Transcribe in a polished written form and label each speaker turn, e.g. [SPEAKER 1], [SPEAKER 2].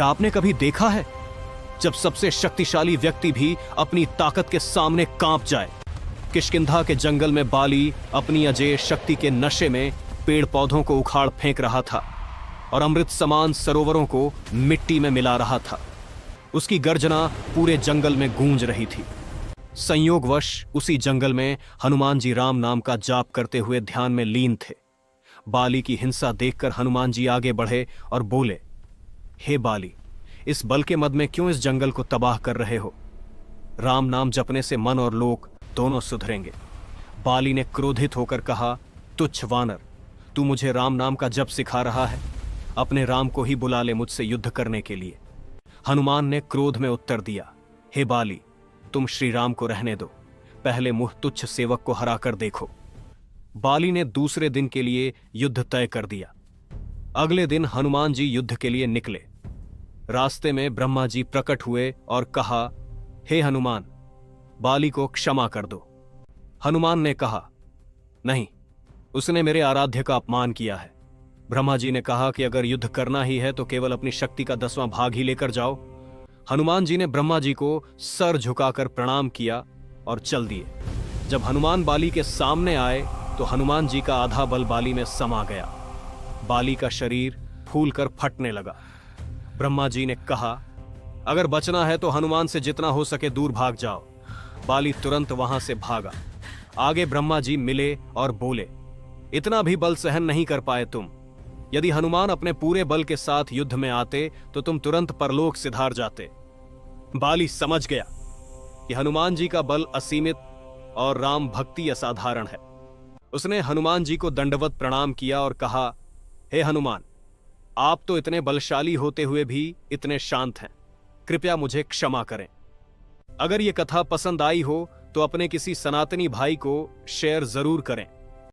[SPEAKER 1] क्या आपने कभी देखा है जब सबसे शक्तिशाली व्यक्ति भी अपनी ताकत के सामने कांप जाए? किष्किंधा के जंगल में बाली अपनी अजेय शक्ति के नशे में पेड़ पौधों को उखाड़ फेंक रहा था और अमृत समान सरोवरों को मिट्टी में मिला रहा था। उसकी गर्जना पूरे जंगल में गूंज रही थी। संयोगवश उसी जंगल में हनुमान जी राम नाम का जाप करते हुए ध्यान में लीन थे। बाली की हिंसा देखकर हनुमान जी आगे बढ़े और बोले, हे बाली, इस बल के मद में क्यों इस जंगल को तबाह कर रहे हो? राम नाम जपने से मन और लोक दोनों सुधरेंगे। बाली ने क्रोधित होकर कहा, तुच्छ वानर, तू मुझे राम नाम का जप सिखा रहा है? अपने राम को ही बुला ले मुझसे युद्ध करने के लिए। हनुमान ने क्रोध में उत्तर दिया, हे बाली, तुम श्री राम को रहने दो, पहले मुह तुच्छ सेवक को हरा कर देखो। बाली ने दूसरे दिन के लिए युद्ध तय कर दिया। अगले दिन हनुमान जी युद्ध के लिए निकले। रास्ते में ब्रह्मा जी प्रकट हुए और कहा, हे हनुमान, बाली को क्षमा कर दो। हनुमान ने कहा, नहीं, उसने मेरे आराध्य का अपमान किया है। ब्रह्मा जी ने कहा कि अगर युद्ध करना ही है तो केवल अपनी शक्ति का 10वां भाग ही लेकर जाओ। हनुमान जी ने ब्रह्मा जी को सर झुकाकर प्रणाम किया और चल दिए। जब हनुमान बाली के सामने आए तो हनुमान जी का आधा बल बाली में समा गया। बाली का शरीर फूलकर फटने लगा। ब्रह्मा जी ने कहा, अगर बचना है तो हनुमान से जितना हो सके दूर भाग जाओ। बाली तुरंत वहां से भागा। आगे ब्रह्मा जी मिले और बोले, इतना भी बल सहन नहीं कर पाए तुम। यदि हनुमान अपने पूरे बल के साथ युद्ध में आते तो तुम तुरंत परलोक सिधार जाते। बाली समझ गया कि हनुमान जी का बल असीमित और राम भक्ति असाधारण है। उसने हनुमान जी को दंडवत प्रणाम किया और कहा, हे हनुमान, आप तो इतने बलशाली होते हुए भी इतने शांत हैं, कृपया मुझे क्षमा करें। अगर ये कथा पसंद आई हो तो अपने किसी सनातनी भाई को शेयर जरूर करें।